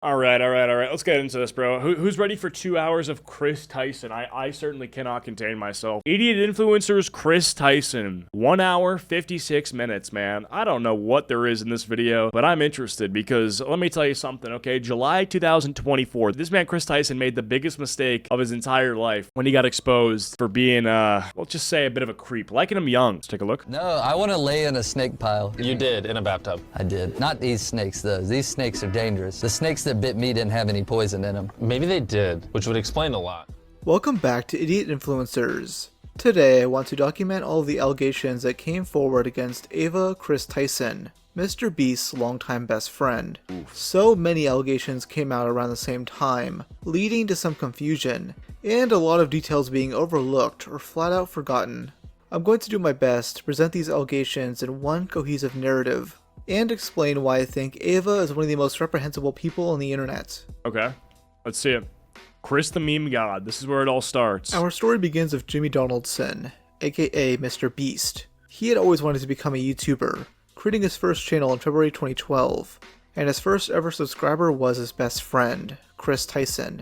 All right. Let's get into this, bro. Who's ready for 2 hours of Chris Tyson? I certainly cannot contain myself. Idiot influencers, Chris Tyson. 1 hour, 56 minutes, man. I don't know what there is in this video, but I'm interested because let me tell you something, okay? July 2024, this man, Chris Tyson, made the biggest mistake of his entire life when he got exposed for being, let's just say a bit of a creep. Liking him young. Let's take a look. No, I want to lay in a snake pile. You did, in a bathtub. I did. Not these snakes, though. These snakes are dangerous. The snakes that bit me didn't have any poison in them. Maybe they did, which would explain a lot. Welcome back to Idiot Influencers. Today, I want to document all of the allegations that came forward against Chris Tyson, Mr. Beast's longtime best friend. So many allegations came out around the same time, leading to some confusion, and a lot of details being overlooked or flat out forgotten. I'm going to do my best to present these allegations in one cohesive narrative, and explain why I think Ava is one of the most reprehensible people on the internet. Okay, let's see it. Chris the Meme God, this is where it all starts. Our story begins with Jimmy Donaldson, aka Mr. Beast. He had always wanted to become a YouTuber, creating his first channel in February 2012, and his first ever subscriber was his best friend, Chris Tyson.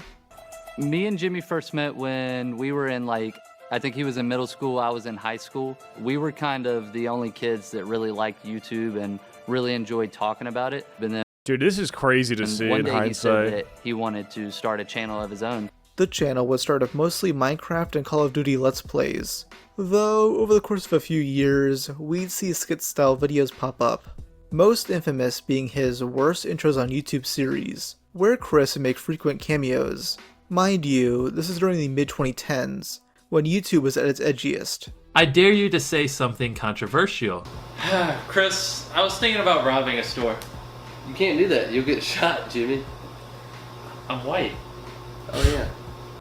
Me and Jimmy first met when we were in I think he was in middle school, I was in high school. We were kind of the only kids that really liked YouTube and really enjoyed talking about it. But then, dude, this is crazy to see in hindsight. He said that he wanted to start a channel of his own. The channel would start of mostly Minecraft and Call of Duty Let's Plays, though over the course of a few years, we'd see skit-style videos pop up, most infamous being his Worst Intros on YouTube series, where Chris would make frequent cameos. Mind you, this is during the mid-2010s, when YouTube was at its edgiest. I dare you to say something controversial. Chris, I was thinking about robbing a store. You can't do that. You'll get shot, Jimmy. I'm white. Oh, yeah.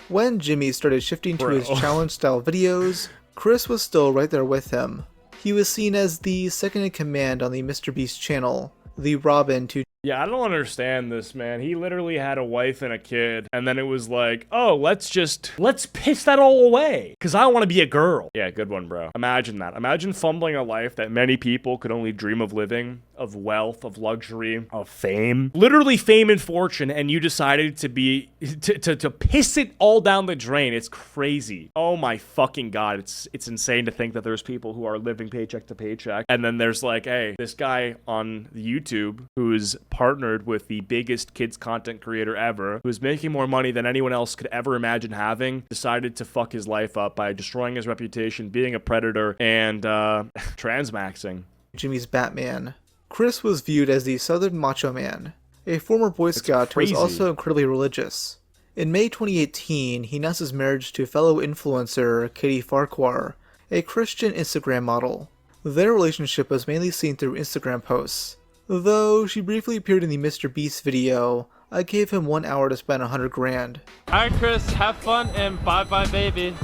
When Jimmy started shifting to his challenge-style videos, Chris was still right there with him. He was seen as the second-in-command on the Mr. Beast channel, the Robin to... Yeah, I don't understand this, man. He literally had a wife and a kid, and then it was like, oh, let's piss that all away, because I want to be a girl. Yeah, good one, bro. Imagine that. Imagine fumbling a life that many people could only dream of living, of wealth, of luxury, of fame. Literally fame and fortune, and you decided to piss it all down the drain. It's crazy. Oh my fucking God. It's insane to think that there's people who are living paycheck to paycheck, and then there's like, hey, this guy on YouTube who's partnered with the biggest kids content creator ever, who's making more money than anyone else could ever imagine having, decided to fuck his life up by destroying his reputation, being a predator, and transmaxing. Jimmy's Batman. Chris was viewed as the Southern Macho Man, a former Boy Scout who was also incredibly religious. In May 2018, he announced his marriage to fellow influencer Katie Farquhar, a Christian Instagram model. Their relationship was mainly seen through Instagram posts. Though she briefly appeared in the Mr. Beast video, I gave him 1 hour to spend 100 grand. Alright, Chris, have fun and bye-bye, baby.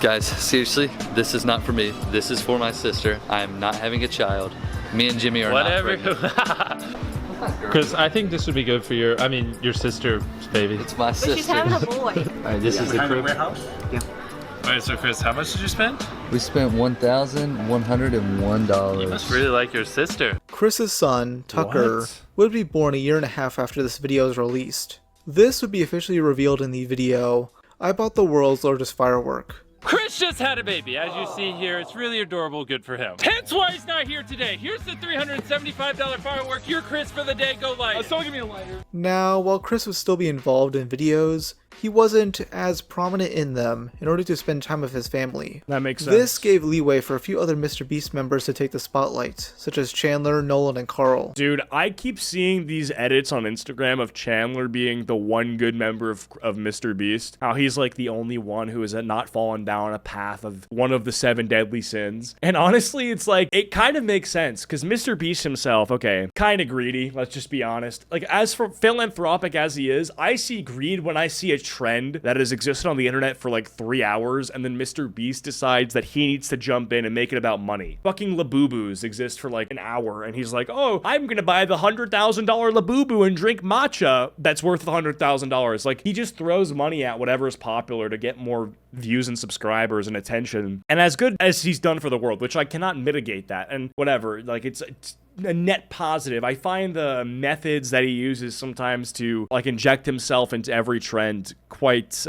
Guys, seriously, this is not for me. This is for my sister. I am not having a child. Me and Jimmy are not pregnant. Chris, I think this would be good for your sister's baby. It's my sister. But she's having a boy. Alright, this is the crib. Yeah. Alright, so Chris, how much did you spend? We spent $1,101. You must really like your sister. Chris's son, Tucker, would be born a year and a half after this video is released. This would be officially revealed in the video, I bought the world's largest firework. Chris just had a baby, as you see here. It's really adorable, good for him. Hence why he's not here today. Here's the $375 firework. You're Chris for the day, go light. Someone give me a lighter. Now, while Chris would still be involved in videos, he wasn't as prominent in them in order to spend time with his family. That makes sense. This gave leeway for a few other Mr. Beast members to take the spotlight, such as Chandler, Nolan, and Carl. Dude, I keep seeing these edits on Instagram of Chandler being the one good member of Mr. Beast. How he's like the only one who has not fallen down a path of one of the 7 deadly sins. And honestly, it's like, it kind of makes sense, because Mr. Beast himself, okay, kind of greedy, let's just be honest. Like, as for philanthropic as he is, I see greed when I see a trend that has existed on the internet for like 3 hours, and then Mr. Beast decides that he needs to jump in and make it about money. Fucking Labubu's exist for like an hour, and he's like, oh, I'm gonna buy the $100,000 Labubu and drink matcha that's worth $100,000. Like, he just throws money at whatever is popular to get more views and subscribers and attention, and as good as he's done for the world, which I cannot mitigate that, and whatever, like it's a net positive. I find the methods that he uses sometimes to like inject himself into every trend quite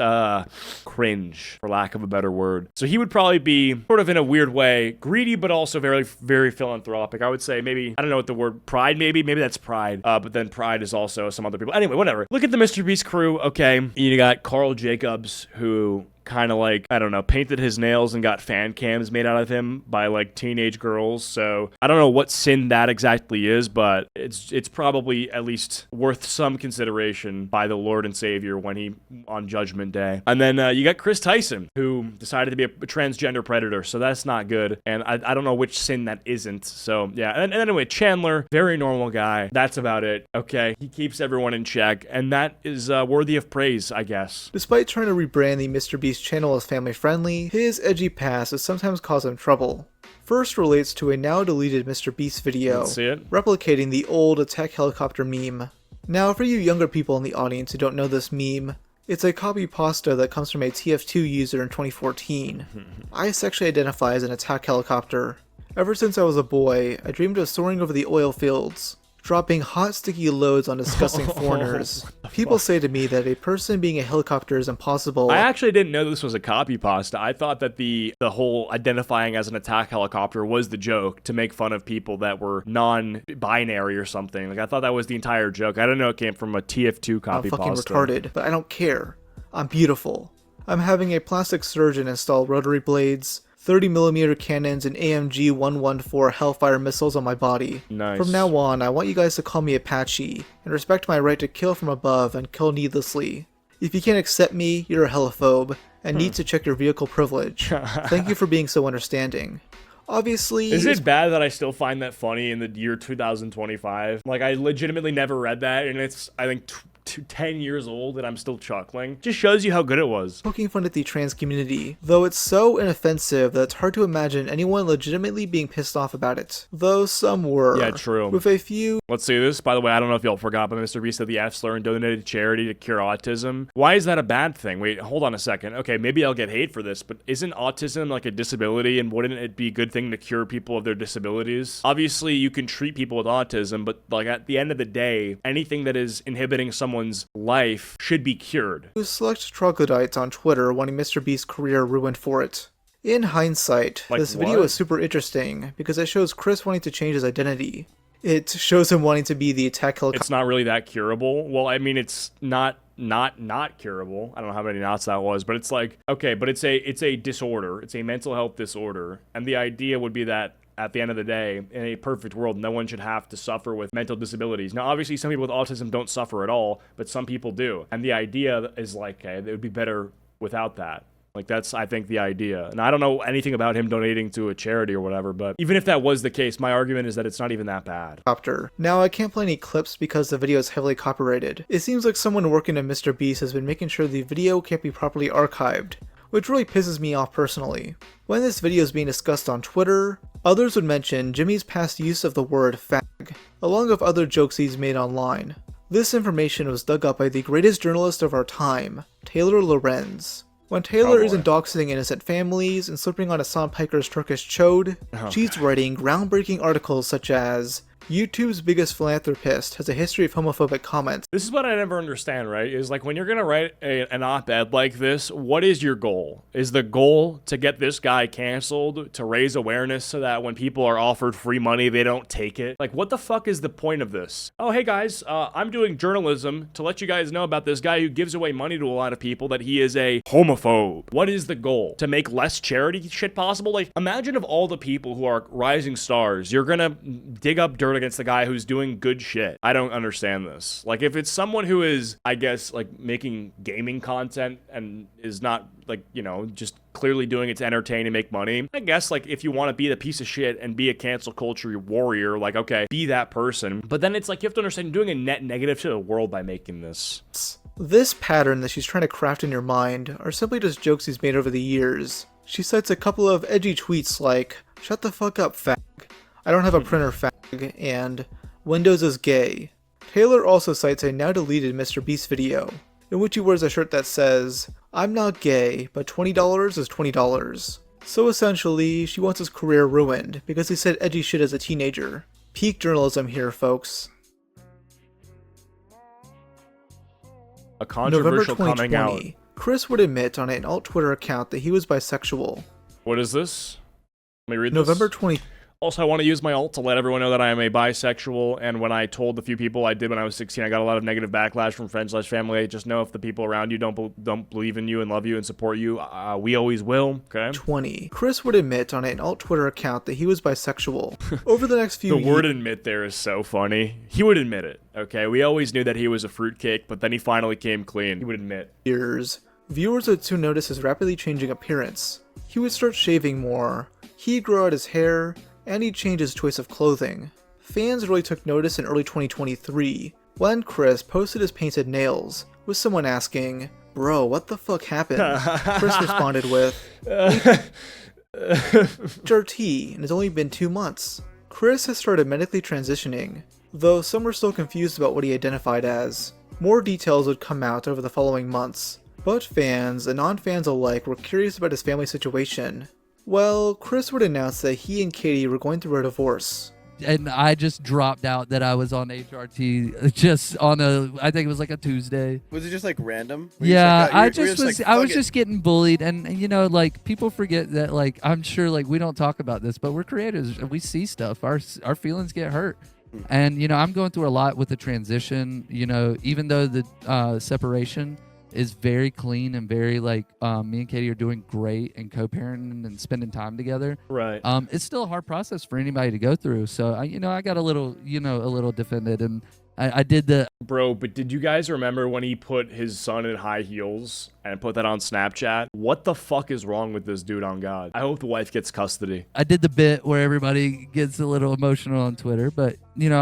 cringe, for lack of a better word. So he would probably be sort of in a weird way greedy, but also very, very philanthropic. I would say maybe, I don't know what the word, pride, maybe that's pride, but then pride is also some other people. Anyway, whatever. Look at the Mr. Beast crew. Okay, you got Carl Jacobs, who kind of like, I don't know, painted his nails and got fan cams made out of him by like teenage girls. So I don't know what sin that exactly is, but it's probably at least worth some consideration by the Lord and Savior when he on Judgment Day. And then you got Chris Tyson, who decided to be a transgender predator, so that's not good. And I don't know which sin that isn't. So yeah, and anyway, Chandler, very normal guy. That's about it. Okay, he keeps everyone in check, and that is worthy of praise, I guess. Despite trying to rebrand the Mr. Beast channel as family friendly, his edgy past has sometimes caused him trouble. First relates to a now deleted Mr. Beast video, Let's see it. replicating the old attack helicopter meme. Now for you younger people in the audience who don't know this meme, it's a copy pasta that comes from a TF2 user in 2014. I sexually identify as an attack helicopter. Ever since I was a boy, I dreamed of soaring over the oil fields, dropping hot sticky loads on disgusting foreigners. People say to me that a person being a helicopter is impossible. I actually didn't know this was a copy pasta. I thought that the whole identifying as an attack helicopter was the joke to make fun of people that were non-binary or something. Like I thought that was the entire joke. I didn't know it came from a TF2 copy I'm fucking pasta. retarded, but I don't care. I'm beautiful. I'm having a plastic surgeon install rotary blades, 30mm cannons, and AMG 114 Hellfire missiles on my body. Nice. From now on, I want you guys to call me Apache, and respect my right to kill from above and kill needlessly. If you can't accept me, you're a heliphobe, and need to check your vehicle privilege. Thank you for being so understanding. Obviously... Is it bad that I still find that funny in the year 2025? Like, I legitimately never read that, and it's, I think, 10 years old, and I'm still chuckling. Just shows you how good it was. Poking fun at the trans community, though it's so inoffensive that it's hard to imagine anyone legitimately being pissed off about it. Though some were. Yeah, true. With a few... Let's see this. By the way, I don't know if y'all forgot, but Mr. Beast said the F slur and donated to charity to cure autism. Why is that a bad thing? Wait, hold on a second. Okay, maybe I'll get hate for this, but isn't autism like a disability, and wouldn't it be a good thing to cure people of their disabilities? Obviously, you can treat people with autism, but like at the end of the day, anything that is inhibiting someone's life should be cured. Select troglodytes on Twitter wanting Mr. Beast's career ruined for it. In hindsight, Like this what? video is super interesting because it shows Chris wanting to change his identity. It shows him wanting to be the attack helicopter. It's not really that curable. Well, I mean, it's not curable. I don't know how many knots that was, but it's like, okay, but it's a disorder. It's a mental health disorder. And the idea would be that at the end of the day, in a perfect world, no one should have to suffer with mental disabilities. Now, obviously, some people with autism don't suffer at all, but some people do. And the idea is like, okay, it would be better without that. Like, that's, I think, the idea. And I don't know anything about him donating to a charity or whatever, but even if that was the case, my argument is that it's not even that bad. Now, I can't play any clips because the video is heavily copyrighted. It seems like someone working at Mr. Beast has been making sure the video can't be properly archived, which really pisses me off personally. When this video is being discussed on Twitter, others would mention Jimmy's past use of the word fag, along with other jokes he's made online. This information was dug up by the greatest journalist of our time, Taylor Lorenz. When Taylor isn't doxing innocent families and slipping on Hassan Piker's Turkish chode, she's writing groundbreaking articles such as, YouTube's biggest philanthropist has a history of homophobic comments. This is what I never understand, right? Is like when you're gonna write an op-ed like this, what is your goal? Is the goal to get this guy canceled, to raise awareness so that when people are offered free money, they don't take it? Like, what the fuck is the point of this? Oh, hey guys, I'm doing journalism to let you guys know about this guy who gives away money to a lot of people, that he is a homophobe. What is the goal? To make less charity shit possible? Like, imagine of all the people who are rising stars, you're gonna dig up dirt against the guy who's doing good shit. I don't understand this. Like, if it's someone who is, I guess, like making gaming content and is not like, you know, just clearly doing it to entertain and make money, I guess, like, if you want to be the piece of shit and be a cancel culture warrior, like, okay, be that person. But then it's like, you have to understand, you're doing a net negative to the world by making this. This pattern that she's trying to craft in your mind are simply just jokes he's made over the years. She cites a couple of edgy tweets like, "Shut the fuck up, fag," "I don't have a printer, fag," and "Windows is gay." Taylor also cites a now deleted Mr. Beast video. in which he wears a shirt that says, "I'm not gay, but $20 is $20. So essentially, she wants his career ruined because he said edgy shit as a teenager. Peak journalism here, folks. A controversial November coming out. 2020, Chris would admit on an alt Twitter account that he was bisexual. What is this? Let me read November this. 20. Also, I want to use my alt to let everyone know that I am a bisexual, and when I told the few people I did when I was 16, I got a lot of negative backlash from friends/family. Just know if the people around you don't believe in you and love you and support you, we always will, okay? 20. Chris would admit on an alt Twitter account that he was bisexual. Over the next few The word admit there is so funny. He would admit it, okay? We always knew that he was a fruitcake, but then he finally came clean. He would admit. years, viewers would soon notice his rapidly changing appearance. He would start shaving more, he'd grow out his hair, and he'd change his choice of clothing. Fans really took notice in early 2023 when Chris posted his painted nails, with someone asking, "Bro, what the fuck happened?" Chris responded with, "HRT, and it's only been 2 months." Chris has started medically transitioning, though some are still confused about what he identified as. More details would come out over the following months, but fans and non-fans alike were curious about his family situation. Well, Chris would announce that he and Katie were going through a divorce. And I just dropped out that I was on HRT just on I think it was like a Tuesday. Was it just like random? Yeah, I was just getting bullied, and you know, like people forget that, like I'm sure, like we don't talk about this, but we're creators, we see stuff. Our feelings get hurt, and you know, I'm going through a lot with the transition. You know, even though the separation is very clean and very like me and Katie are doing great and co-parenting and spending time together. Right. It's still a hard process for anybody to go through. So I got a little defended, and I did the Bro, but did you guys remember when he put his son in high heels and put that on Snapchat? What the fuck is wrong with this dude, on God? I hope the wife gets custody. I did the bit where everybody gets a little emotional on Twitter, but you know,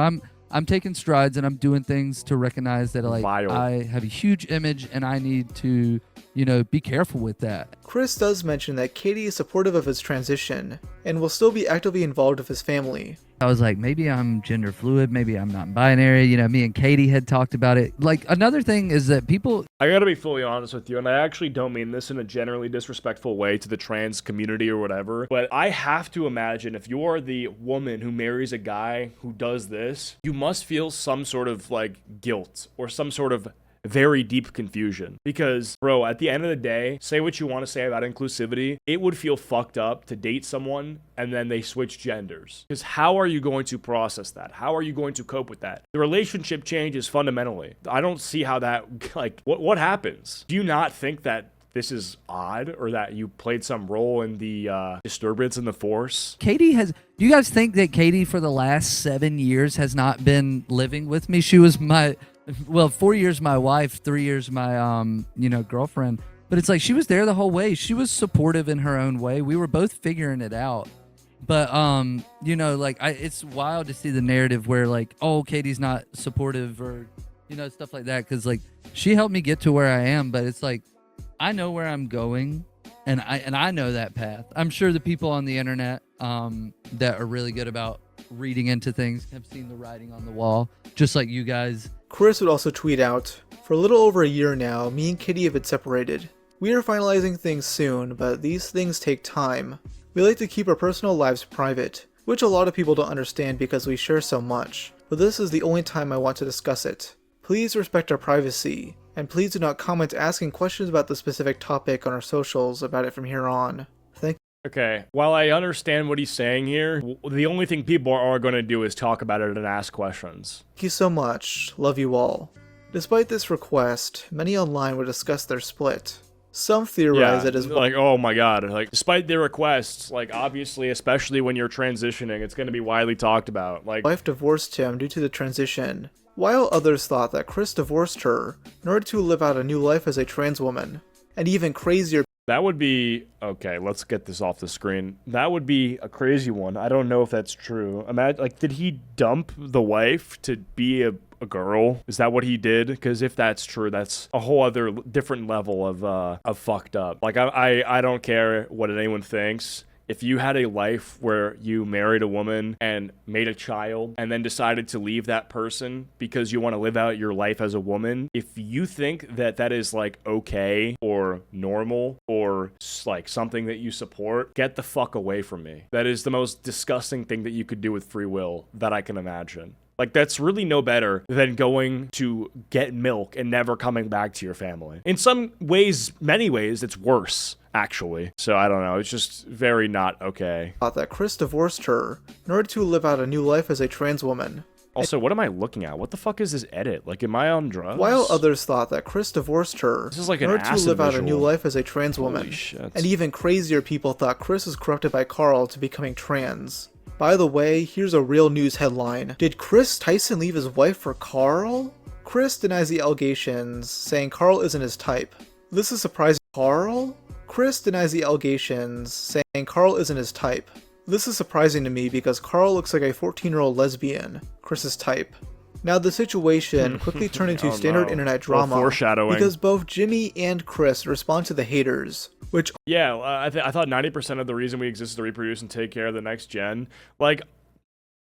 I'm taking strides and I'm doing things to recognize that like Vile. I have a huge image and I need to, you know, be careful with that. Chris does mention that Katie is supportive of his transition and will still be actively involved with his family. I was like, maybe I'm gender fluid, maybe I'm not binary. You know, me and Katie had talked about it. Like another thing is that people, I gotta be fully honest with you, and I actually don't mean this in a generally disrespectful way to the trans community or whatever, but I have to imagine if you're the woman who marries a guy who does this, you must feel some sort of like guilt or some sort of very deep confusion. Because, bro, at the end of the day, say what you want to say about inclusivity, it would feel fucked up to date someone and then they switch genders. Because how are you going to process that? How are you going to cope with that? The relationship changes fundamentally. I don't see how that, like, what happens? Do you not think that this is odd, or that you played some role in the disturbance in the force? Katie has, do you guys think that Katie for the last 7 years has not been living with me? She was my, well, 4 years my wife, 3 years my, girlfriend. But it's like she was there the whole way. She was supportive in her own way. We were both figuring it out. But, it's wild to see the narrative where, like, oh, Katie's not supportive or, stuff like that. Because, like, she helped me get to where I am. But it's like, I know where I'm going, and I know that path. I'm sure the people on the internet that are really good about reading into things have seen the writing on the wall, just like you guys. Chris would also tweet out, "For a little over a year now, me and Kitty have been separated. We are finalizing things soon, but these things take time. We like to keep our personal lives private, which a lot of people don't understand because we share so much, but this is the only time I want to discuss it. Please respect our privacy, and please do not comment asking questions about the specific topic on our socials about it from here on. Thank you." Okay, while I understand what he's saying here, the only thing people are going to do is talk about it and ask questions. Thank you so much. Love you all. Despite this request, many online would discuss their split. Some theorize that as like, oh my god, like, despite their requests, like, obviously, especially when you're transitioning, it's going to be widely talked about. Like, wife divorced him due to the transition, while others thought that Chris divorced her in order to live out a new life as a trans woman. And even crazier, that would be, okay, let's get this off the screen. That would be a crazy one. I don't know if that's true. Imagine, like, did he dump the wife to be a girl? Is that what he did? Because if that's true, that's a whole other different level of fucked up. Like, I don't care what anyone thinks. if you had a life where you married a woman and made a child and then decided to leave that person because you want to live out your life as a woman, if you think that that is like okay or normal or like something that you support, get the fuck away from me. That is the most disgusting thing that you could do with free will that I can imagine. Like, that's really no better than going to get milk and never coming back to your family. In some ways, many ways, it's worse, actually. So I don't know, it's just very not okay. Thought that Chris divorced her in order to live out a new life as a trans woman. Also, what am I looking at? What the fuck is this edit? Like, am I on drugs? While others thought that Chris divorced her This is like in an order to acid live out a visual. new life as a trans woman. Holy shit. And even crazier people thought Chris was corrupted by Carl to becoming trans. By the way, here's a real news headline. Did Chris Tyson leave his wife for Carl? Chris denies the allegations, saying Carl isn't his type. This is surprising. Carl? Chris denies the allegations, saying Carl isn't his type. This is surprising to me because Carl looks like a 14-year-old lesbian, Chris's type. Now the situation quickly turned into standard internet drama foreshadowing. because both Jimmy and Chris respond to the haters, which Yeah, I thought 90% of the reason we exist is to reproduce and take care of the next gen. Like,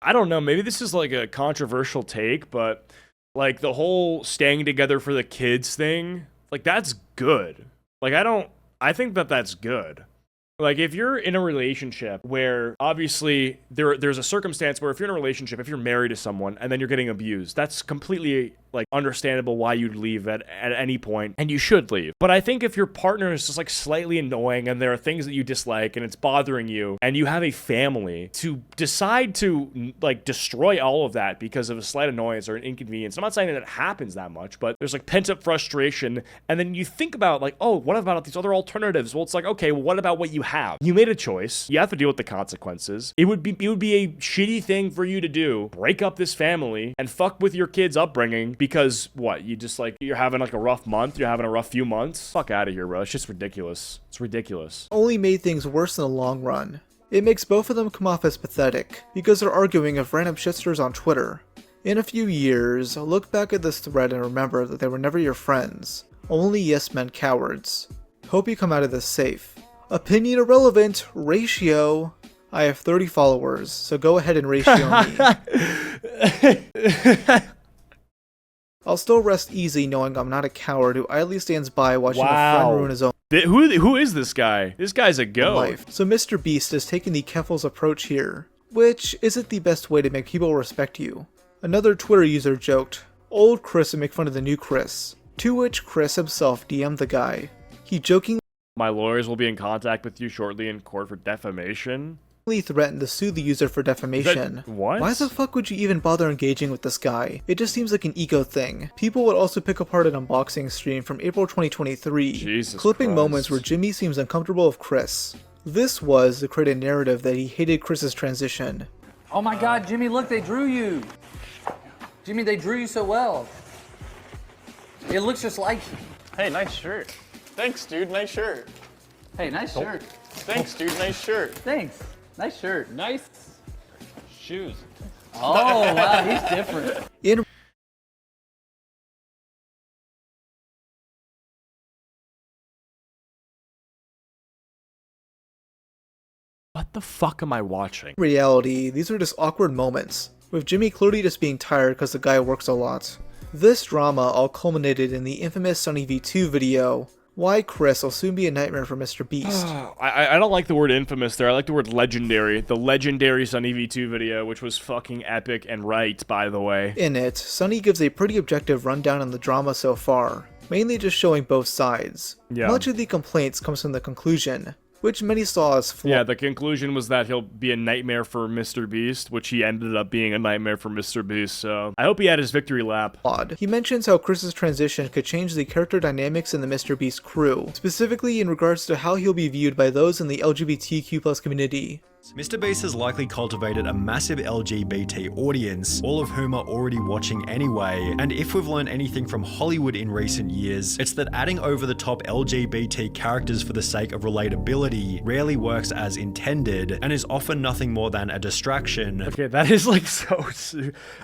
I don't know, maybe this is like a controversial take, but like the whole staying together for the kids thing, like that's good. Like I think that that's good. Like, if you're in a relationship where obviously there's a circumstance where if you're in a relationship, if you're married to someone and then you're getting abused, that's completely like understandable why you'd leave at any point, and you should leave. But I think if your partner is just like slightly annoying and there are things that you dislike and it's bothering you and you have a family, to decide to like destroy all of that because of a slight annoyance or an inconvenience. I'm not saying that it happens that much, but there's like pent up frustration, and then you think about like, oh, what about these other alternatives? Well, it's like, okay, well, what about what you have? You made a choice. You have to deal with the consequences. It would be a shitty thing for you to do. Break up this family and fuck with your kids' upbringing because what? You just like, you're having like a rough month. You're having a rough few months. Fuck out of here, bro. It's just ridiculous. It's ridiculous. only made things worse in the long run. It makes both of them come off as pathetic because they're arguing of random shitsters on Twitter. In a few years, look back at this thread and remember that they were never your friends. Only yes men cowards. Hope you come out of this safe. Opinion irrelevant. Ratio. I have 30 followers, so go ahead and ratio me. I'll still rest easy knowing I'm not a coward who idly stands by watching a friend ruin his own Who is this guy? This guy's a goat. life. So Mr. Beast is taking the Keffels approach here, which isn't the best way to make people respect you. Another Twitter user joked, "Old Chris would make fun of the new Chris," to which Chris himself DM'd the guy. He jokingly My lawyers will be in contact with you shortly in court for defamation. threatened to sue the user for defamation. What? Why the fuck would you even bother engaging with this guy? It just seems like an ego thing. People would also pick apart an unboxing stream from April 2023, Jesus clipping Christ. moments where Jimmy seems uncomfortable with Chris. This was to create a narrative that he hated Chris's transition. Oh my God, Jimmy, look, they drew you. Jimmy, they drew you so well. It looks just like you. Hey, nice shirt. Thanks, dude. Nice shirt. Hey, nice shirt. Thanks, dude. Nice shirt. Thanks. Nice shirt. Nice shoes. Oh, wow, he's different. In What the fuck am I watching? reality, these are just awkward moments, with Jimmy clearly just being tired because the guy works a lot. This drama all culminated in the infamous Sunny V2 video, Why Chris will soon be a nightmare for Mr. Beast. I don't like the word infamous there. I like the word legendary. The legendary Sunny V2 video, which was fucking epic and right, by the way. In it, Sunny gives a pretty objective rundown on the drama so far, mainly just showing both sides. Yeah. Much of the complaints comes from the conclusion, which many saw as flawed. Yeah, the conclusion was that he'll be a nightmare for Mr. Beast, which he ended up being a nightmare for Mr. Beast, so I hope he had his victory lap. He mentions how Chris's transition could change the character dynamics in the Mr. Beast crew, specifically in regards to how he'll be viewed by those in the LGBTQ+ community. MrBeast has likely cultivated a massive LGBT audience, all of whom are already watching anyway, and if we've learned anything from Hollywood in recent years, it's that adding over-the-top LGBT characters for the sake of relatability rarely works as intended, and is often nothing more than a distraction. Okay, that is like so...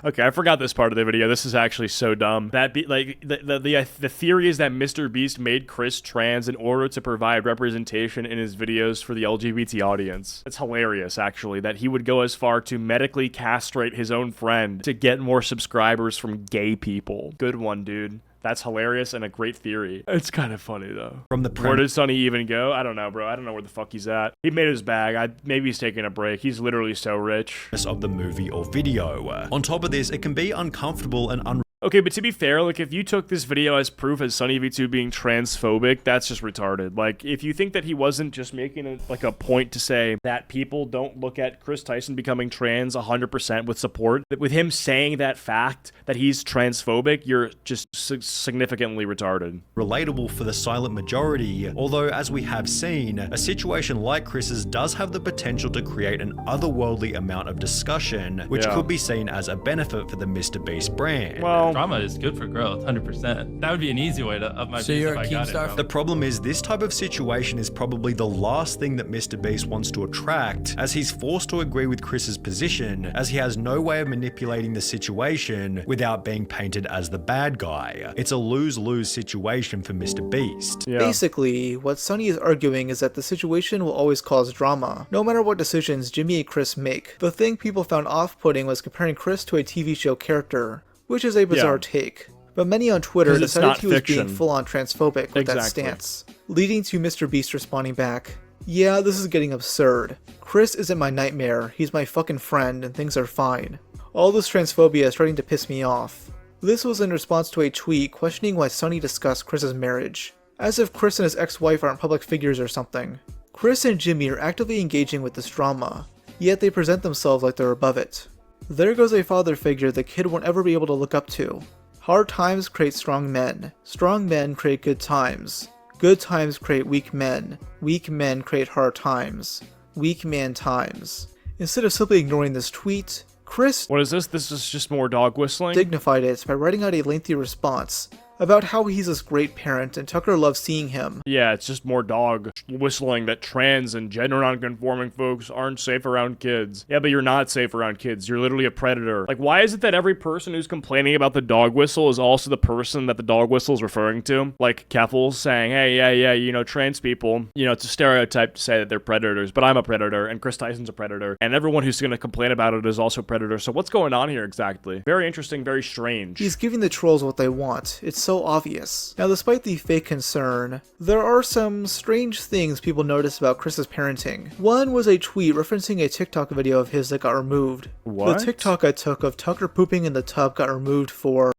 Okay, I forgot this part of the video. This is actually so dumb. The theory is that MrBeast made Chris trans in order to provide representation in his videos for the LGBT audience. It's hilarious, actually, that he would go as far to medically castrate his own friend to get more subscribers from gay people. Good one, dude. That's hilarious and a great theory. It's kind of funny, though. Where did Sonny even go? I don't know, bro. I don't know where the fuck he's at. He made his bag. Maybe he's taking a break. He's literally so rich. Of the movie or video. On top of this, it can be uncomfortable and Okay, but to be fair, like, if you took this video as proof as Sonny V2 being transphobic, that's just retarded. Like, if you think that he wasn't just making a point to say that people don't look at Chris Tyson becoming trans 100% with support, that with him saying that fact that he's transphobic, you're just significantly retarded. Relatable for the silent majority, although as we have seen, a situation like Chris's does have the potential to create an otherworldly amount of discussion, which could be seen as a benefit for the MrBeast brand. Well, drama is good for growth, 100%. That would be an easy way to up my business if I got it. The problem is this type of situation is probably the last thing that MrBeast wants to attract, as he's forced to agree with Chris's position, as he has no way of manipulating the situation without being painted as the bad guy. It's a lose-lose situation for MrBeast. Basically, what Sonny is arguing is that the situation will always cause drama, no matter what decisions Jimmy and Chris make. The thing people found off-putting was comparing Chris to a TV show character, which is a bizarre take. But many on Twitter decided he was being full-on transphobic with that stance, leading to MrBeast responding back, "Yeah, this is getting absurd. Chris isn't my nightmare, he's my fucking friend, and things are fine. All this transphobia is starting to piss me off." This was in response to a tweet questioning why Sonny discussed Chris's marriage, as if Chris and his ex-wife aren't public figures or something. Chris and Jimmy are actively engaging with this drama, yet they present themselves like they're above it. There goes a father figure the kid won't ever be able to look up to. Hard times create strong men. Strong men create good times. Good times create weak men. Weak men create hard times. Weak man times. Instead of simply ignoring this tweet, Chris... What is this? This is just more dog whistling? ...dignified it by writing out a lengthy response about how he's this great parent and Tucker loves seeing him. Yeah, it's just more dog whistling that trans and gender non-conforming folks aren't safe around kids. Yeah, but you're not safe around kids. You're literally a predator. Like, why is it that every person who's complaining about the dog whistle is also the person that the dog whistle is referring to? Like Keffel's saying, hey, yeah, you know, trans people, you know, it's a stereotype to say that they're predators, but I'm a predator and Chris Tyson's a predator, and everyone who's going to complain about it is also a predator. So what's going on here exactly? Very interesting, very strange. He's giving the trolls what they want. It's so obvious. Now, despite the fake concern, there are some strange things people noticed about Chris's parenting. One was a tweet referencing a TikTok video of his that got removed. What? The TikTok I took of Tucker pooping in the tub got removed for...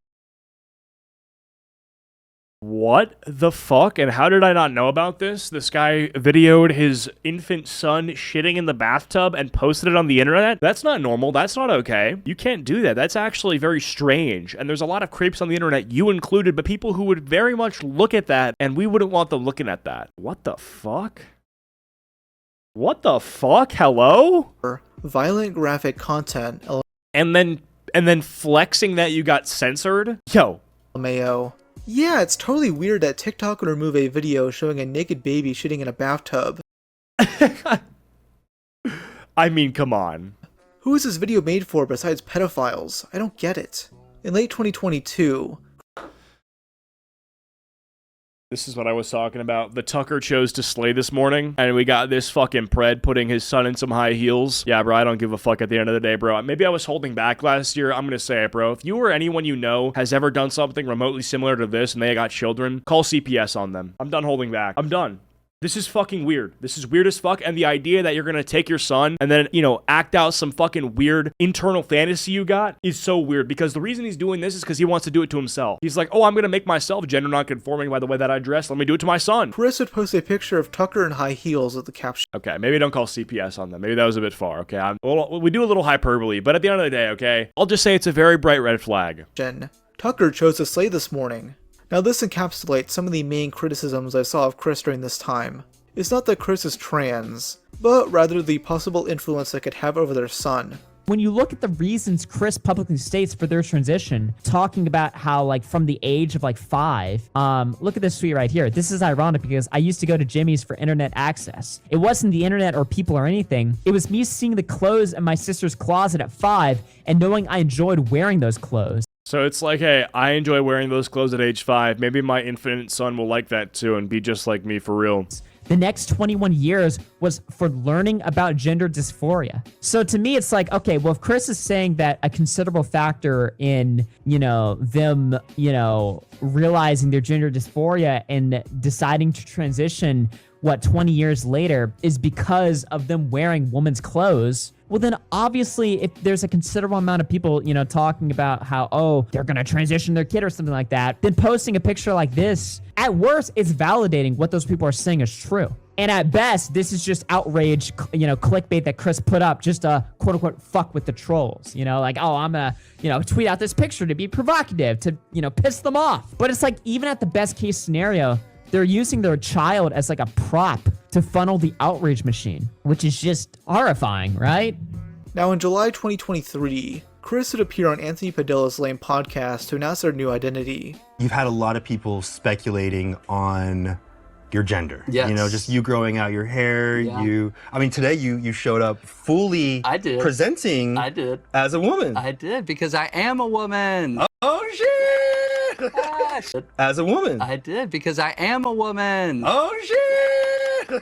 What the fuck? And how did I not know about this? This guy videoed his infant son shitting in the bathtub and posted it on the internet? That's not normal. That's not okay. You can't do that. That's actually very strange. And there's a lot of creeps on the internet, you included, but people who would very much look at that, and we wouldn't want them looking at that. What the fuck? What the fuck? Hello? Violent graphic content. And then flexing that you got censored? Yo. Mayo. Yeah, it's totally weird that TikTok would remove a video showing a naked baby shitting in a bathtub. I mean, come on. Who is this video made for besides pedophiles? I don't get it. In late 2022... This is what I was talking about. The Tucker chose to slay this morning, and we got this fucking pred putting his son in some high heels. Yeah, bro, I don't give a fuck at the end of the day, bro. Maybe I was holding back last year. I'm gonna say it, bro. If you or anyone you know has ever done something remotely similar to this and they got children, call CPS on them. I'm done holding back. I'm done. This is fucking weird. This is weird as fuck, and the idea that you're gonna take your son and then, you know, act out some fucking weird internal fantasy you got is so weird, because the reason he's doing this is because he wants to do it to himself. He's like, oh, I'm gonna make myself gender non-conforming by the way that I dress. Let me do it to my son. Chris would post a picture of Tucker in high heels with the caption. Okay, maybe don't call CPS on them. Maybe that was a bit far, okay? We do a little hyperbole, but at the end of the day, okay, I'll just say it's a very bright red flag. Tucker chose to slay this morning. Now this encapsulates some of the main criticisms I saw of Chris during this time. It's not that Chris is trans, but rather the possible influence it could have over their son. When you look at the reasons Chris publicly states for their transition, talking about how, like, from the age of, like, 5, look at this tweet right here. This is ironic because I used to go to Jimmy's for internet access. It wasn't the internet or people or anything. It was me seeing the clothes in my sister's closet at 5 and knowing I enjoyed wearing those clothes. So it's like, hey, I enjoy wearing those clothes at age 5. Maybe my infinite son will like that too and be just like me for real. The next 21 years was for learning about gender dysphoria. So to me, it's like, okay, well, if Chris is saying that a considerable factor in, them, realizing their gender dysphoria and deciding to transition, 20 years later is because of them wearing women's clothes, well, then obviously if there's a considerable amount of people, talking about how, oh, they're going to transition their kid or something like that, then posting a picture like this, at worst, it's validating what those people are saying is true. And at best, this is just outrage, clickbait that Chris put up just to, quote unquote, fuck with the trolls. Like, oh, I'm going to, tweet out this picture to be provocative, to, piss them off. But it's like, even at the best case scenario, they're using their child as like a prop to funnel the outrage machine, which is just horrifying, right? Now, in July 2023, Chris would appear on Anthony Padilla's Lame podcast to announce their new identity. You've had a lot of people speculating on your gender. Yes. Just you growing out your hair. Yeah. Today you showed up fully presenting as a woman. I did, because I am a woman. Oh, shit! As a woman. I did, because I am a woman. Oh, shit!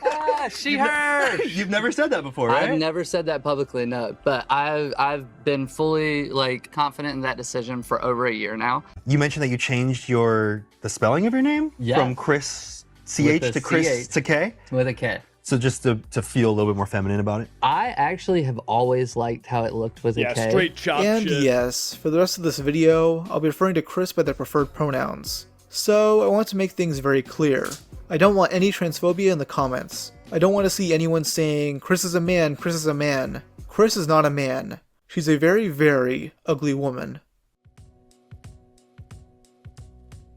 She, her. You've never said that before, right? I've never said that publicly, no. But I've been fully confident in that decision for over a year now. You mentioned that you changed the spelling of your name from Chris CH to Chris to K? With a K. So just to feel a little bit more feminine about it? I actually have always liked how it looked with a K. Yeah, straight chop and shit. Yes, for the rest of this video, I'll be referring to Chris by their preferred pronouns. So I want to make things very clear. I don't want any transphobia in the comments. I don't want to see anyone saying, Chris is a man, Chris is a man. Chris is not a man. She's a very, very ugly woman.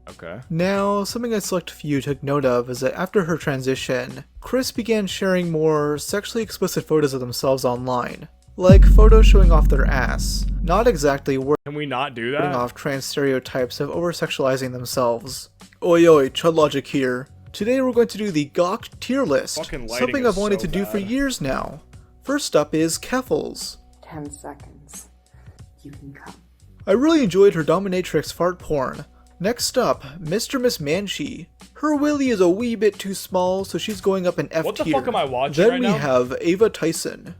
Okay. Now, something a select few took note of is that after her transition, Chris began sharing more sexually explicit photos of themselves online. Like photos showing off their ass. Not exactly Can we not do that? off trans stereotypes of over-sexualizing themselves. Oi oi, Chud Logic here. Today we're going to do the Gawk tier list. Something I've wanted to do for years now. First up is Keffels. 10 seconds. You can come. I really enjoyed her dominatrix fart porn. Next up, Mr. Miss Manchi. Her willy is a wee bit too small, so she's going up in F tier. What the fuck am I watching Then right we now? have Ava Tyson.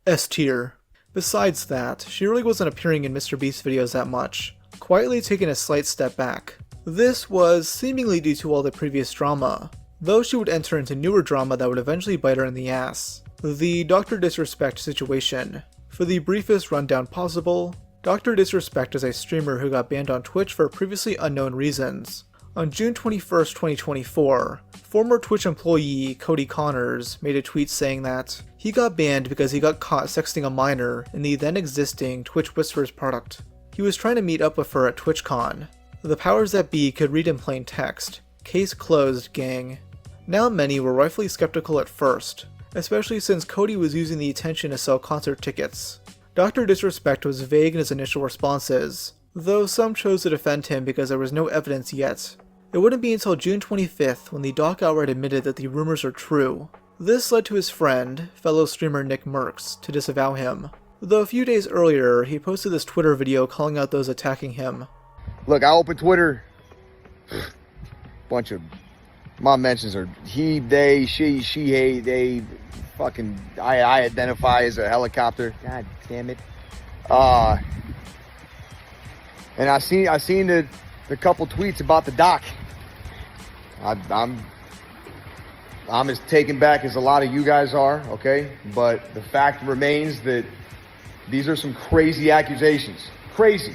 S tier. Besides that, she really wasn't appearing in Mr. Beast videos that much, quietly taking a slight step back. This was seemingly due to all the previous drama, though she would enter into newer drama that would eventually bite her in the ass. The Dr. Disrespect situation. For the briefest rundown possible, Dr. Disrespect is a streamer who got banned on Twitch for previously unknown reasons. On June 21st, 2024, former Twitch employee Cody Connors made a tweet saying that he got banned because he got caught sexting a minor in the then existing Twitch Whispers product. He was trying to meet up with her at TwitchCon. The powers that be could read in plain text. Case closed, gang. Now many were rightfully skeptical at first, especially since Cody was using the attention to sell concert tickets. Dr. Disrespect was vague in his initial responses, though some chose to defend him because there was no evidence yet. It wouldn't be until June 25th when the doc outright admitted that the rumors are true. This led to his friend, fellow streamer NICKMERCS, to disavow him, though a few days earlier he posted this Twitter video calling out those attacking him. Look, I open Twitter, bunch of my mentions are he, they, she, hey, they, fucking, I identify as a helicopter. God damn it. And I seen the couple tweets about the doc. I'm as taken back as a lot of you guys are, okay? But the fact remains that these are some crazy accusations. Crazy.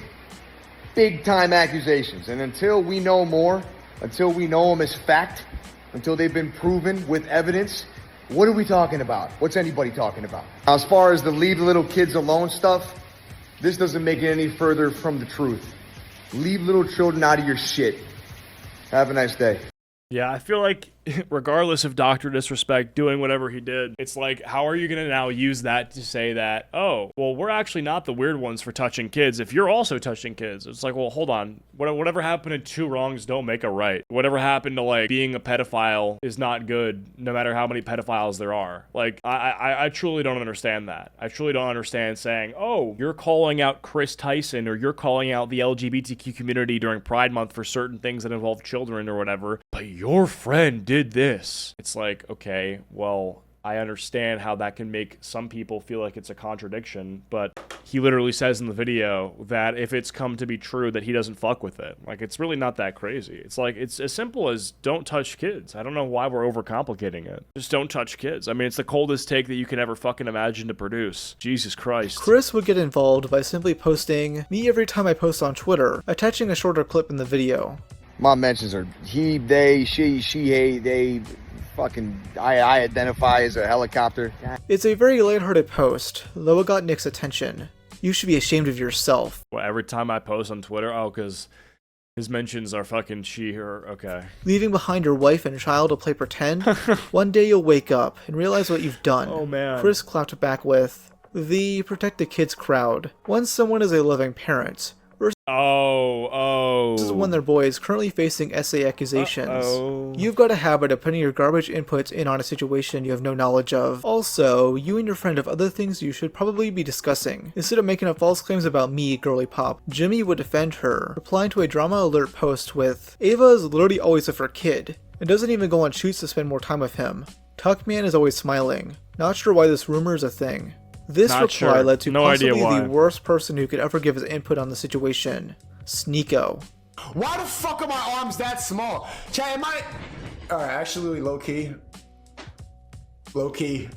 Big time accusations. And until we know more, until we know them as fact, until they've been proven with evidence, what are we talking about? What's anybody talking about? As far as the leave the little kids alone stuff, this doesn't make it any further from the truth. Leave little children out of your shit. Have a nice day. Yeah, I feel like regardless of Dr. Disrespect doing whatever he did, it's like, how are you going to now use that to say that, oh, well, we're actually not the weird ones for touching kids if you're also touching kids? It's like, well, hold on. Whatever happened to two wrongs don't make a right. Whatever happened to, like, being a pedophile is not good, no matter how many pedophiles there are. Like, I truly don't understand that. I truly don't understand saying, oh, you're calling out Chris Tyson or you're calling out the LGBTQ community during Pride Month for certain things that involve children or whatever, but your friend did this. It's like, okay, well, I understand how that can make some people feel like it's a contradiction, but he literally says in the video that if it's come to be true that he doesn't fuck with it. Like, it's really not that crazy. It's like, it's as simple as don't touch kids. I don't know why we're overcomplicating it. Just don't touch kids. I mean, it's the coldest take that you can ever fucking imagine to produce. Jesus Christ. Chris would get involved by simply posting me every time I post on Twitter, attaching a shorter clip in the video. My mentions are he, they, she, hey, they, fucking, I identify as a helicopter. It's a very lighthearted post, though it got Nick's attention. You should be ashamed of yourself. Well, every time I post on Twitter, oh, because his mentions are fucking she, her, okay. Leaving behind your wife and child to play pretend? One day you'll wake up and realize what you've done. Oh, man. Chris clapped back with, the protect the kids crowd. Once someone is a loving parent, versus when their boy is currently facing SA accusations. You've got a habit of putting your garbage inputs in on a situation you have no knowledge of. Also, you and your friend have other things you should probably be discussing. Instead of making up false claims about me, girly pop, Jimmy would defend her, replying to a drama alert post with, Ava is literally always with her kid, and doesn't even go on shoots to spend more time with him. Tuckman is always smiling. Not sure why this rumor is a thing. This reply led to possibly the worst person who could ever give his input on the situation, SNEAKO. Why the fuck are my arms that small? Chat, am I... Alright, actually, low-key. Low-key.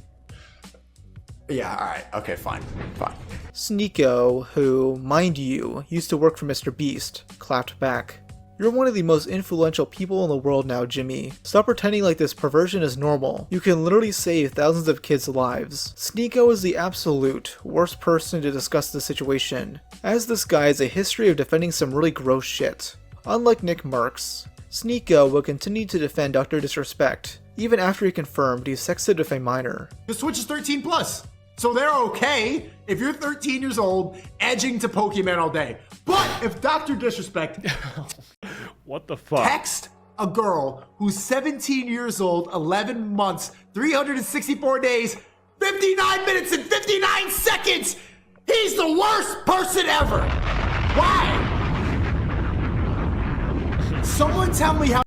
Yeah, alright. Okay, fine. Fine. SNEAKO, who, mind you, used to work for Mr. Beast, clapped back. You're one of the most influential people in the world now, Jimmy. Stop pretending like this perversion is normal. You can literally save thousands of kids' lives. SNEAKO is the absolute worst person to discuss the situation, as this guy has a history of defending some really gross shit. Unlike NICKMERCS, SNEAKO will continue to defend Dr. Disrespect, even after he confirmed he sexted with a minor. The Switch is 13 plus, so they're okay if you're 13 years old edging to Pokemon all day. But if Dr. Disrespect what the fuck? Text a girl who's 17 years old, 11 months, 364 days, 59 minutes and 59 seconds, he's the worst person ever. Why? Someone tell me how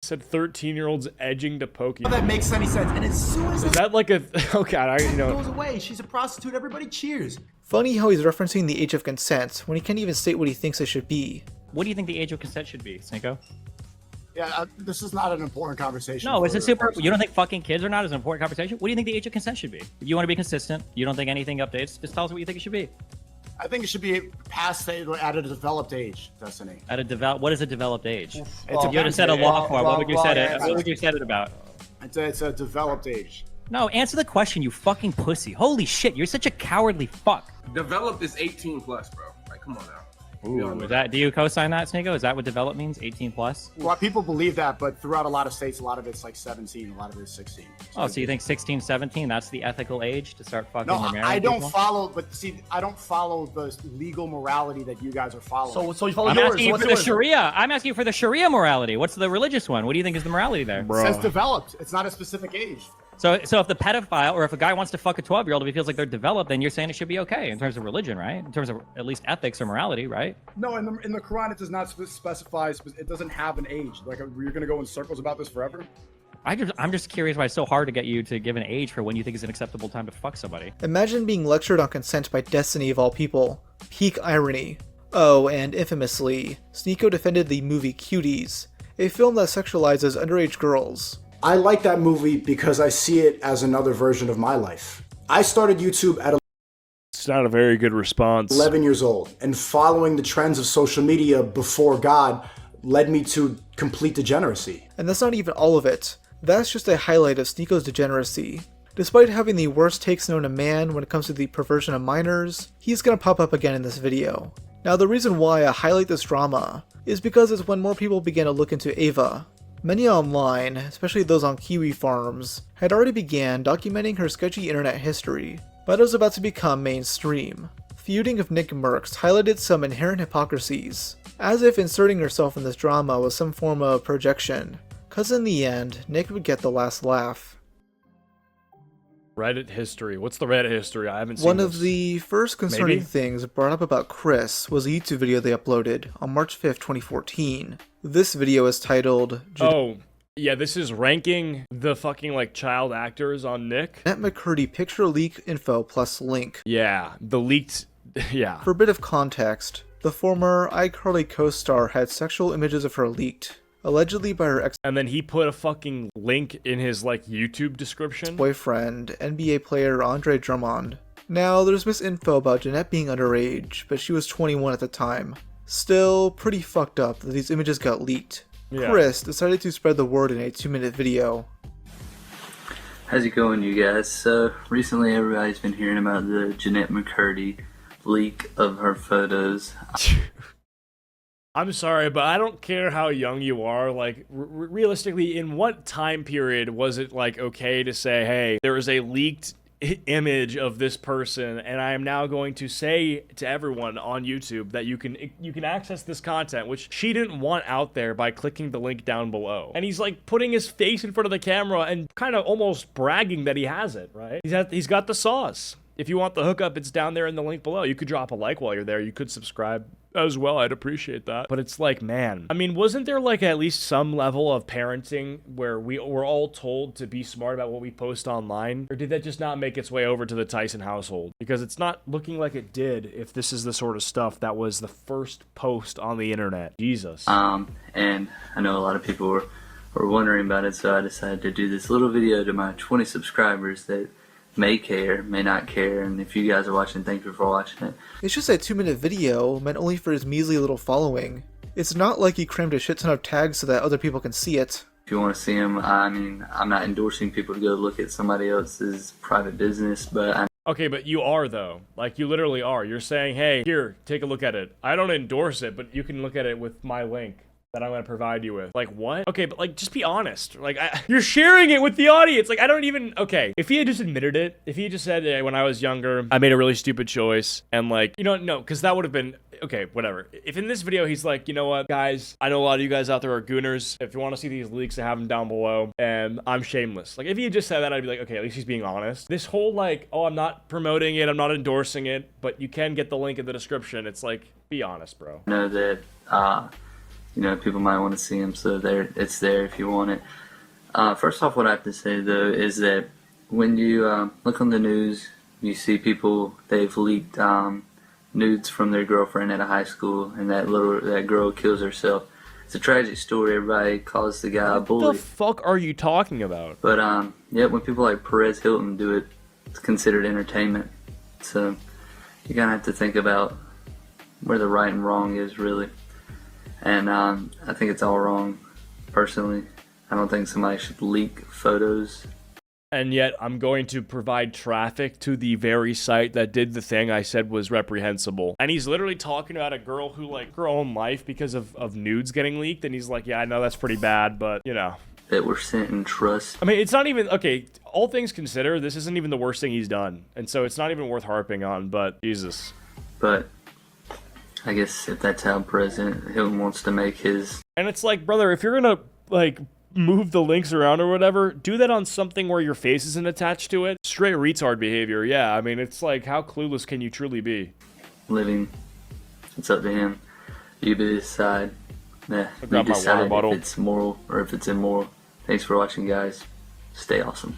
Said 13-year-olds edging to Pokemon. that makes any sense. And as soon as is that like a okay, it goes away, she's a prostitute, everybody cheers. Funny how he's referencing the age of consent when he can't even state what he thinks it should be. What do you think the age of consent should be, SNEAKO? Yeah, this is not an important conversation. No, it's a super. You don't think fucking kids are not as an important conversation? What do you think the age of consent should be? If you want to be consistent, you don't think anything updates, just tell us what you think it should be. I think it should be past at a developed age, Destiny. At a what is a developed age? It's you would have said a law for it. What would you said it? What would you said it about? It's a developed age. No, answer the question, you fucking pussy. Holy shit, you're such a cowardly fuck. Developed is 18 plus, bro. Like, come on now. Ooh, is that, do you co-sign that, SNEAKO? Is that what develop means? 18 plus? Well, people believe that, but throughout a lot of states, a lot of it's like 17, a lot of it's 16. Oh, so you think 16, 17, that's the ethical age to start fucking No, marrying I don't people? follow, but see, I don't follow the legal morality that you guys are following. So you follow I'm asking you for the Sharia. I'm asking you for the Sharia morality. What's the religious one? What do you think is the morality there? It says developed. It's not a specific age. So if the pedophile or if a guy wants to fuck a 12-year-old if he feels like they're developed, then you're saying it should be okay in terms of religion, right? In terms of at least ethics or morality, right? No, in the Quran, it does not specify. It doesn't have an age. Like, you're gonna go in circles about this forever. I'm just curious why it's so hard to get you to give an age for when you think is an acceptable time to fuck somebody. Imagine being lectured on consent by Destiny of all people. Peak irony. Oh, and infamously, SNEAKO defended the movie Cuties, a film that sexualizes underage girls. I like that movie because I see it as another version of my life. I started YouTube at It's not a very good response. 11 years old, and following the trends of social media before God led me to complete degeneracy. And that's not even all of it. That's just a highlight of SNEAKO's degeneracy. Despite having the worst takes known to man when it comes to the perversion of minors, he's gonna pop up again in this video. Now the reason why I highlight this drama is because it's when more people began to look into Ava. Many online, especially those on Kiwi farms, had already began documenting her sketchy internet history, but it was about to become mainstream. Feuding of NICKMERCS highlighted some inherent hypocrisies, as if inserting herself in this drama was some form of projection, cause in the end, Nick would get the last laugh. Reddit history. What's the Reddit history? I haven't seen One this. of the first concerning things brought up about Chris was a YouTube video they uploaded on March 5th, 2014. This video is titled... Oh, yeah, this is ranking the fucking, like, child actors on Nick. Jeanette McCurdy picture leak info plus link. Yeah, the leaked... yeah. For a bit of context, the former iCarly co-star had sexual images of her leaked, allegedly by her and then he put a fucking link in his, like, YouTube description. Boyfriend, NBA player Andre Drummond. Now, there's misinfo about Jeanette being underage, but she was 21 at the time. Still, pretty fucked up that these images got leaked. Yeah. Chris decided to spread the word in a 2-minute video. How's it going, you guys? So, recently everybody's been hearing about the Jeanette McCurdy leak of her photos. I'm sorry, but I don't care how young you are. Like, realistically, in what time period was it, like, okay to say, hey, there is a leaked image of this person, and I am now going to say to everyone on YouTube that you can access this content, which she didn't want out there, by clicking the link down below. And he's, like, putting his face in front of the camera and kind of almost bragging that he has it, right? He's got the sauce. If you want the hookup, it's down there in the link below. You could drop a like while you're there. You could subscribe as well. I'd appreciate that. But it's like, man, I mean, wasn't there like at least some level of parenting where we were all told to be smart about what we post online? Or did that just not make its way over to the Tyson household? Because it's not looking like it did if this is the sort of stuff that was the first post on the internet. Jesus. And I know a lot of people were wondering about it, so I decided to do this little video to my 20 subscribers that may care, may not care, and if you guys are watching, thank you for watching it. It's just a 2-minute video meant only for his measly little following. It's not like he crammed a shit ton of tags so that other people can see it. If you want to see them, I mean, I'm not endorsing people to go look at somebody else's private business, but Okay, but you are, though. Like, you literally are. You're saying, hey, here, take a look at it. I don't endorse it, but you can look at it with my link that I'm gonna provide you with. Like, what? Okay, but like, just be honest. Like, you're sharing it with the audience. Like, I don't even, okay. If he had just admitted it, if he just said, hey, when I was younger, I made a really stupid choice, and like, you know, no, because that would have been, okay, whatever. If in this video he's like, you know what, guys, I know a lot of you guys out there are gooners. If you want to see these leaks, I have them down below, and I'm shameless. Like, if he had just said that, I'd be like, okay, at least he's being honest. This whole like, oh, I'm not promoting it, I'm not endorsing it, but you can get the link in the description. It's like, be honest, bro. I know that, you know, people might want to see them, so it's there if you want it. First off, what I have to say, though, is that when you look on the news, you see people, they've leaked nudes from their girlfriend at a high school, and that girl kills herself. It's a tragic story. Everybody calls the guy a bully. What the fuck are you talking about? But, yeah, when people like Perez Hilton do it, it's considered entertainment. So you kind of have to think about where the right and wrong is, really. And I think it's all wrong, personally. I don't think somebody should leak photos. And yet, I'm going to provide traffic to the very site that did the thing I said was reprehensible. And he's literally talking about a girl who, like, her own life because of nudes getting leaked. And he's like, yeah, I know that's pretty bad, but, you know. That were sent in trust. I mean, it's not even, okay, all things considered, this isn't even the worst thing he's done. And so it's not even worth harping on, but Jesus. But I guess if that's how President Hilton wants to make his... And it's like, brother, if you're gonna, like, move the links around or whatever, do that on something where your face isn't attached to it. Straight retard behavior, yeah. I mean, it's like, how clueless can you truly be? Living, it's up to him. You decide. Yeah, you decide if it's moral or if it's immoral. Thanks for watching, guys. Stay awesome.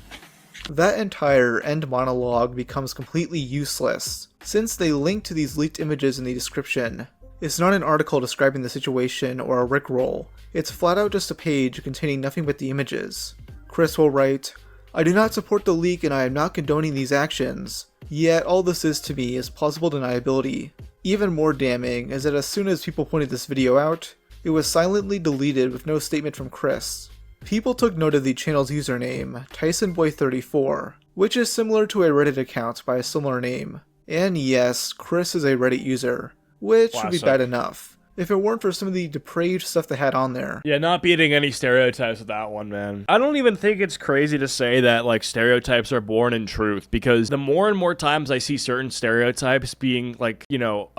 That entire end monologue becomes completely useless, since they link to these leaked images in the description. It's not an article describing the situation or a rickroll, it's flat out just a page containing nothing but the images. Chris will write, I do not support the leak and I am not condoning these actions, yet all this is to me is plausible deniability. Even more damning is that as soon as people pointed this video out, it was silently deleted with no statement from Chris. People took note of the channel's username, TysonBoy34, which is similar to a Reddit account by a similar name. And yes, Chris is a Reddit user. which would be Classic. bad enough if it weren't for some of the depraved stuff they had on there. Yeah, not beating any stereotypes with that one, man. I don't even think it's crazy to say that, like, stereotypes are born in truth, because the more and more times I see certain stereotypes being, like, you know,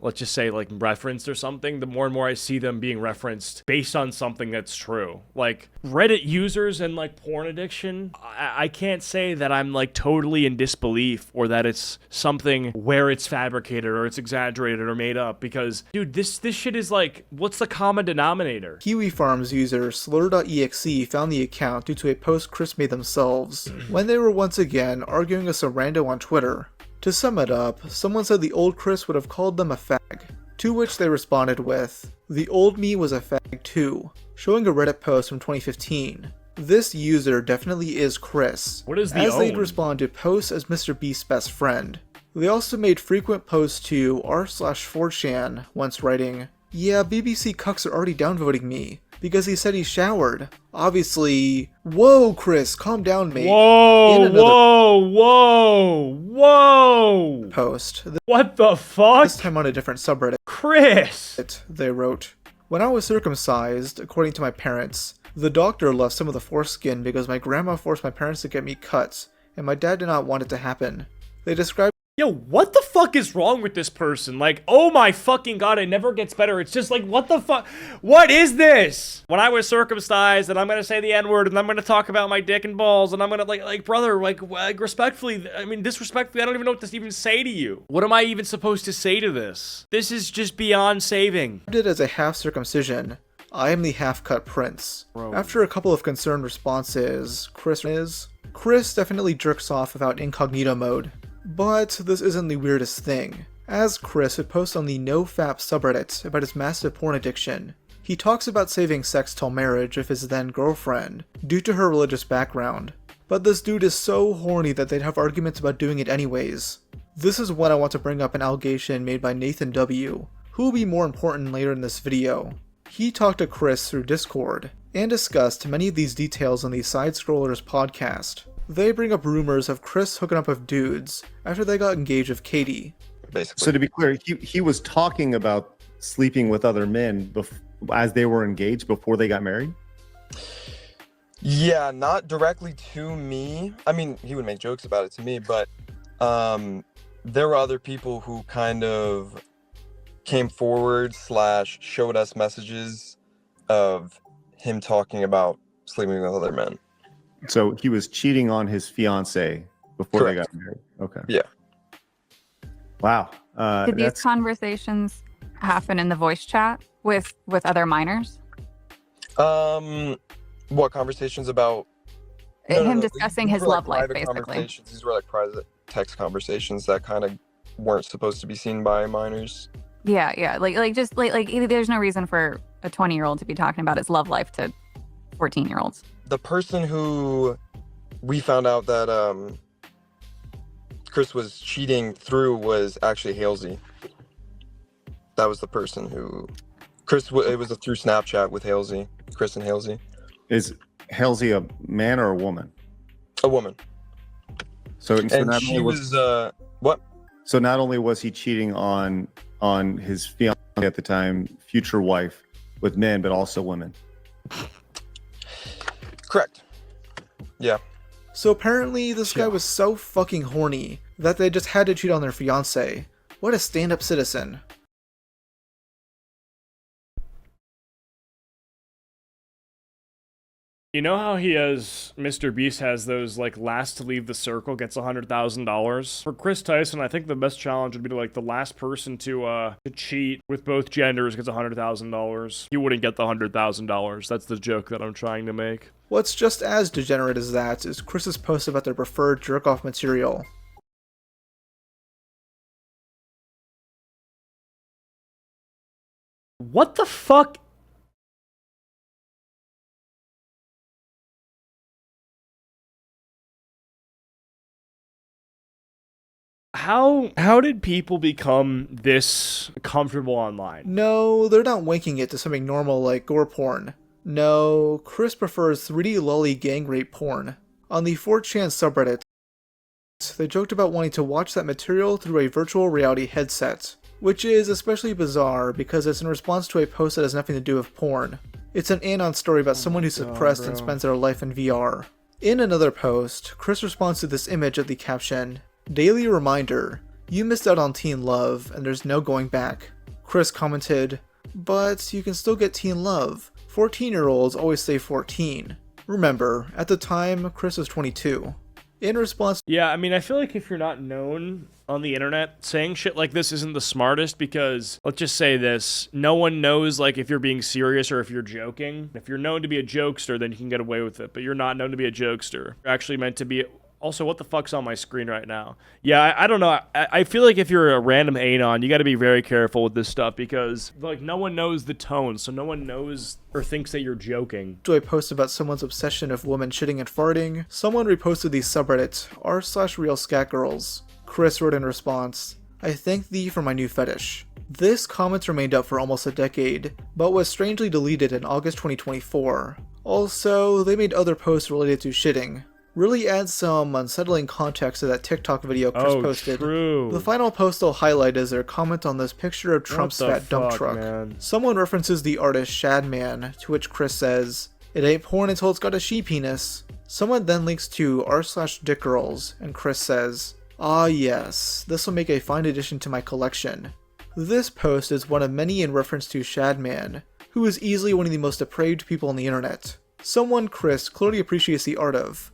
let's just say, like, referenced or something, the more and more I see them being referenced based on something that's true. Like, Reddit users and, like, porn addiction, I can't say that I'm, like, totally in disbelief or that it's something where it's fabricated or it's exaggerated or made up, because, dude, this shit is like, what's the common denominator? Kiwi Farms user slur.exe found the account due to a post Chris made themselves when they were once again arguing with some rando on Twitter. To sum it up, someone said the old Chris would have called them a fag, to which they responded with, "The old me was a fag too," showing a Reddit post from 2015. This user definitely is Chris, What is the as they'd own? respond to posts as Mr. Beast's best friend. They also made frequent posts to r/4chan, once writing, "Yeah, BBC cucks are already downvoting me, because he said he showered. Obviously, whoa Chris, calm down mate." Whoa, In another whoa! post, What the fuck? this time on a different subreddit, Chris! they wrote, "When I was circumcised, according to my parents, the doctor left some of the foreskin because my grandma forced my parents to get me cut, and my dad did not want it to happen. They described Yo, what the fuck is wrong with this person? Like, oh my fucking god, it never gets better. It's just like, what the fuck? What is this? When I was circumcised, and I'm gonna say the N-word, and I'm gonna talk about my dick and balls, and I'm gonna, like brother, like, respectfully, I mean, disrespectfully, I don't even know what to even say to you. What am I even supposed to say to this? This is just beyond saving. it as a half circumcision. I am the half-cut prince." Bro. After a couple of concerned responses, Chris definitely jerks off without incognito mode. But this isn't the weirdest thing, as Chris would post on the NoFap subreddit about his massive porn addiction. He talks about saving sex till marriage with his then girlfriend, due to her religious background. But this dude is so horny that they'd have arguments about doing it anyways. This is when I want to bring up an allegation made by Nathan W., who will be more important later in this video. He talked to Chris through Discord, and discussed many of these details on the Side Scrollers podcast. They bring up rumors of Chris hooking up with dudes after they got engaged with Katie. Basically. So to be clear, he was talking about sleeping with other men as they were engaged before they got married? Yeah, not directly to me. I mean, he would make jokes about it to me, but there were other people who kind of came forward / showed us messages of him talking about sleeping with other men. So he was cheating on his fiance before they got married. Okay. Yeah. Wow. Did these conversations happen in the voice chat with other minors? What conversations about? Him discussing his love life, basically. Conversations. These were like private text conversations that kind of weren't supposed to be seen by minors. Yeah. Like there's no reason for a 20-year-old to be talking about his love life to 14-year-olds. The person who we found out that Chris was cheating through was actually Halsey. That was the person who it was through Snapchat with Halsey, Chris and Halsey. Is Halsey a man or a woman? A woman. So and not she only was what? So not only was he cheating on his fiance at the time, future wife, with men, but also women. Correct. Yeah. So apparently this guy was so fucking horny that they just had to cheat on their fiance. What a stand-up citizen. You know how Mr. Beast has those, like, last to leave the circle gets $100,000? For Chris Tyson, I think the best challenge would be, like, the last person to cheat with both genders gets $100,000. He wouldn't get the $100,000. That's the joke that I'm trying to make. What's just as degenerate as that is Chris's post about their preferred jerk-off material. What the fuck? How did people become this comfortable online? No, they're not wanking it to something normal like gore porn. No, Chris prefers 3D lolly gang rape porn. On the 4chan subreddit, they joked about wanting to watch that material through a virtual reality headset. which is especially bizarre because it's in response to a post that has nothing to do with porn. It's an anon story about someone who's suppressed and spends their life in VR. In another post, Chris responds to this image of the caption, "Daily reminder, you missed out on teen love and there's no going back." Chris commented, "But you can still get teen love. 14-year-olds always stay 14. Remember, at the time, Chris was 22. In response, yeah, I mean, I feel like if you're not known on the internet, saying shit like this isn't the smartest because, let's just say this, no one knows, like, if you're being serious or if you're joking. If you're known to be a jokester, then you can get away with it, but you're not known to be a jokester. You're actually meant to be... Also, what the fuck's on my screen right now? Yeah, I don't know. I feel like if you're a random anon, you got to be very careful with this stuff because, like, no one knows the tone, so no one knows or thinks that you're joking. To a post about someone's obsession of women shitting and farting, someone reposted the subreddit r/realscatgirls. Chris wrote in response, "I thank thee for my new fetish." This comment remained up for almost a decade, but was strangely deleted in August 2024. Also, they made other posts related to shitting. Really adds some unsettling context to that TikTok video Chris posted. True. The final post I'll highlight is their comment on this picture of Trump's fat dump truck. Man? Someone references the artist Shadman, to which Chris says, "It ain't porn until it's got a she penis." Someone then links to r/dickgirls, and Chris says, "Ah yes, this will make a fine addition to my collection." This post is one of many in reference to Shadman, who is easily one of the most depraved people on the internet. Someone Chris clearly appreciates the art of.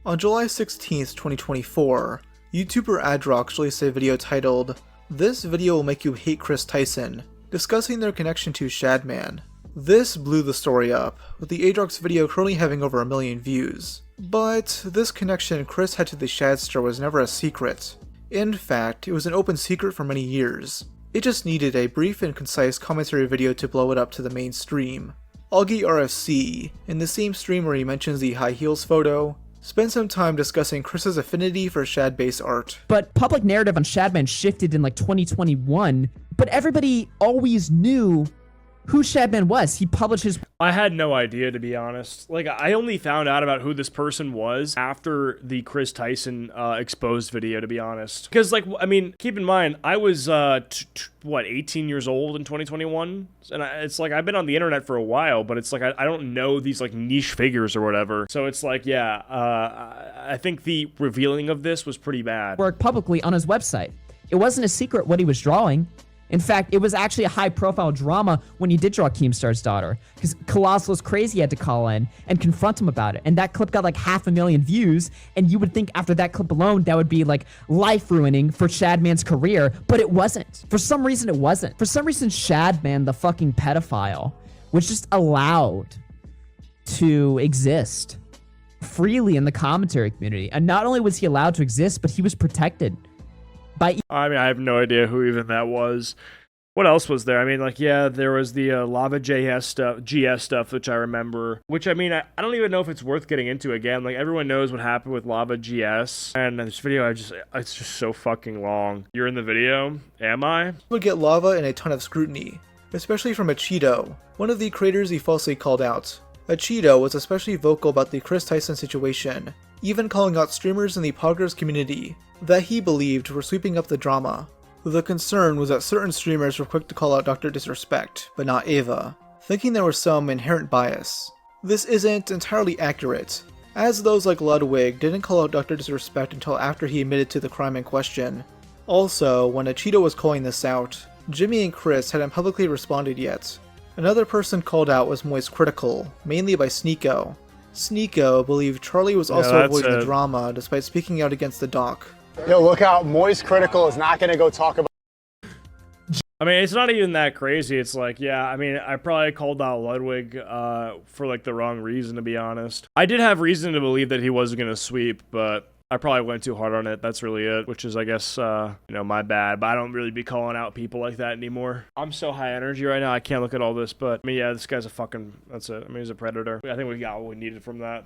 On July 16th, 2024, YouTuber Adrox released a video titled, "This video will make you hate Chris Tyson," discussing their connection to Shadman. This blew the story up, with the Adrox video currently having over 1 million views. But this connection Chris had to the Shadster was never a secret. In fact, it was an open secret for many years. It just needed a brief and concise commentary video to blow it up to the mainstream. Augie RFC, in the same stream where he mentions the high heels photo, spent some time discussing Chris's affinity for Shad-based art. But public narrative on Shadman shifted in like 2021, but everybody always knew who Shadman was. He published his... I had no idea, to be honest. Like, I only found out about who this person was after the Chris Tyson exposed video, to be honest. Because, like, I mean, keep in mind, I was, 18 years old in 2021? And it's like, I've been on the internet for a while, but it's like, I don't know these, like, niche figures or whatever. So it's like, yeah, I think the revealing of this was pretty bad. Work publicly on his website. It wasn't a secret what he was drawing. In fact, it was actually a high-profile drama when he did draw Keemstar's daughter, because Colossal's Crazy had to call in and confront him about it, and that clip got like 500,000 views, and you would think after that clip alone that would be like life-ruining for Shadman's career, but it wasn't. For some reason, it wasn't. For some reason, Shadman, the fucking pedophile, was just allowed to exist freely in the commentary community, and not only was he allowed to exist, but he was protected. I mean, I have no idea who even that was. What else was there? I mean, like, yeah, there was the Lava GS stuff, which I remember. Which, I mean, I don't even know if it's worth getting into again. Like, everyone knows what happened with Lava GS. And this video, it's just so fucking long. You're in the video? Am I? Would get Lava and a ton of scrutiny, especially from Acheeto, one of the creators he falsely called out. Acheeto was especially vocal about the Chris Tyson situation, even calling out streamers in the Poggers community that he believed were sweeping up the drama. The concern was that certain streamers were quick to call out Dr. Disrespect, but not Ava, thinking there was some inherent bias. This isn't entirely accurate, as those like Ludwig didn't call out Dr. Disrespect until after he admitted to the crime in question. Also, when Acheeto was calling this out, Jimmy and Chris hadn't publicly responded yet. Another person called out was Moist Critical, mainly by SNEAKO. SNEAKO believed Charlie was also avoiding the drama despite speaking out against the doc. Yo, look out, Moist Critical is not gonna go talk about... I mean, it's not even that crazy. It's like, yeah, I mean, I probably called out Ludwig for, like, the wrong reason, to be honest. I did have reason to believe that he wasn't gonna sweep, but I probably went too hard on it. That's really it, which is, I guess, you know, my bad. But I don't really be calling out people like that anymore. I'm so high energy right now, I can't look at all this, but, I mean, yeah, this guy's a fucking, that's it. I mean, he's a predator. I think we got what we needed from that.